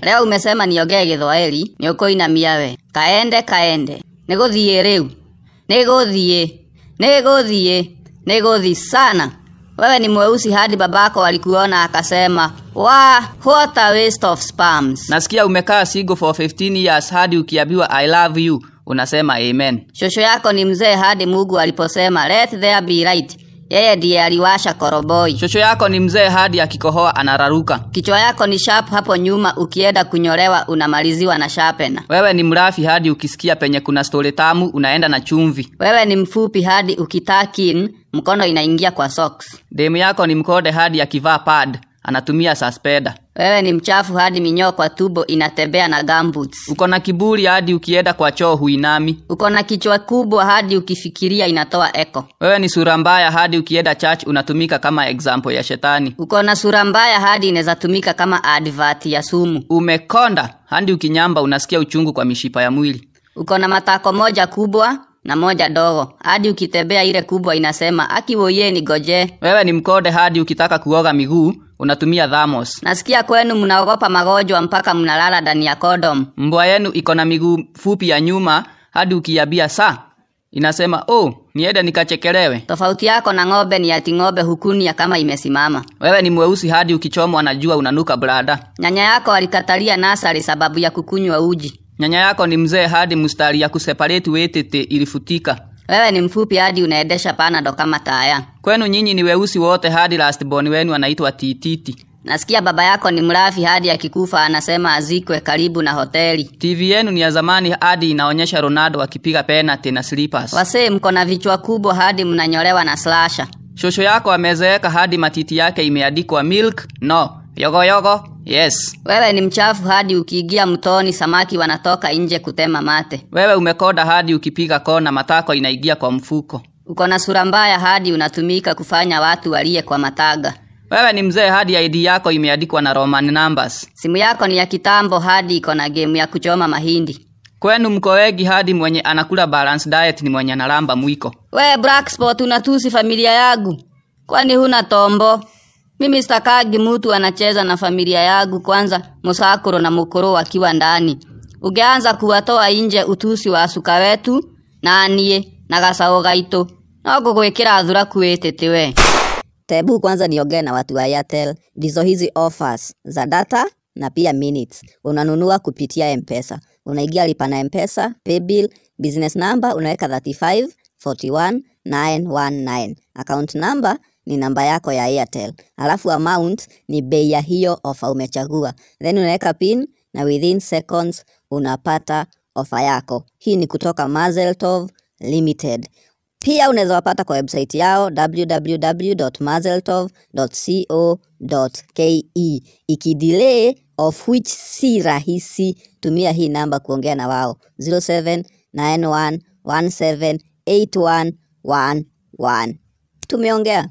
Leo umesema niongee Githwaĩri, ni ũkũinamia we. Kaende. Nĩgũthiĩ rĩu. Nĩgũthiĩ sana. Wewe ni mweusi hadi babako alikuona akasema, what a waste of sperms. Nasikia umekaa single for 15 years hadi ukiambiwa I love you, unasema amen. Shosho yako ni mzee hadi Mungu aliposema let there be light. Yeye ndiye aliwasha koroboi. Shosho yako ni mzee hadi akikohoa anararuka. Kichwa yako ni sharp hapo nyuma, ukienda kunyolewa unamaliziwa na sharpener. Wewe ni mrafi hadi ukisikia penye kuna story tamu unaenda na chumvi. Wewe ni mfupi hadi ukitakin mkono inaingia kwa socks. Demu yako ni mkode hadi akivaa pad anatumia suspender. Wewe ni mchafu hadi minyoo kwa tubo inatembea na gumboots. Uko na kiburi hadi ukienda kwa choo huinami. Uko na kichwa kubwa hadi ukifikiria inatoa echo. Wewe ni sura mbaya hadi ukienda church unatumika kama example ya shetani. Uko na sura mbaya hadi inaweza tumika kama advert ya sumu. Umekonda hadi ukinyamba unasikia uchungu kwa mishipa ya mwili. Uko na matako moja kubwa na moja dogo hadi ukitembea ile kubwa inasema akiwoye ni goje. Wewe ni mkode hadi ukitaka kuoga miguu unatumia thermos. Nasikia kwenu mnaogopa magonjwa mpaka mnalala ndani ya condom. Mbwa yenu iko na miguu fupi ya nyuma hadi ukiambia inasema niende nikachekelewe. Tofauti yako na ng'ombe ni ati ng'ombe hukunia kama imesimama. Wewe ni mweusi hadi ukichomwa anajua unanuka brada. Nyanya yako alikatalia nasari sababu ya kukunywa uji. Nyanya yako ni mzee hadi mstari ya kuseparate wetete ilifutika. Wewe ni mfupi hadi unaendesha panado kama taya. Kwenu nyinyi ni weusi wote hadi last born wenu anaitwa Tititi. Nasikia baba yako ni mrafi hadi akikufa anasema azikwe karibu na hoteli. TV yenu ni ya zamani hadi inaonyesha Ronaldo akipiga penalty na slippers. Wasee mko na vichwa kubwa hadi mnanyolewa na slasher. Shosho yako amezeeka hadi matiti yake imeandikwa milk no yogo. Yes. Wewe ni mchafu hadi ukiingia mtoni samaki wanatoka nje kutema mate. Wewe umekoda hadi ukipiga kona matako inaingia kwa mfuko. Uko na sura mbaya hadi unatumika kufanya watu walie kwa mataga. Wewe ni mzee hadi ID yako imeandikwa na Roman numbers. Simu yako ni ya kitambo hadi iko na game ya kuchoma mahindi. Kwenu mko wengi hadi mwenye anakula balance diet ni mwenye analamba mwiko. Wewe black spot unatusi familia yangu. Kwani huna tombo? Mimi stakagi mtu anacheza na familia yangu kwanza Musakuro na Mukuro wakiwa ndani. Ugeanza kuwatoa nje utusi wa asuka wetu na anie na gasao gaito. Na gugwikira athura kuetete we. Tebu kwanza niongee na watu wa Airtel. Ndizo hizi offers za data na pia minutes. Unanunua kupitia M-Pesa. Unaingia lipa na M-Pesa, paybill, business number unaweka 3541919. Account number ni namba yako ya Airtel. Alafu amount ni bei ya hiyo offer umechagua. Then unaweka pin na within seconds unapata offer yako. Hii ni kutoka Mazeltov Limited. Pia unaweza wapata kwa website yao www.mazeltov.co.ke. Ikidelay of which si rahisi, tumia hii namba kuongea na wao 0791178111. Tumeongea.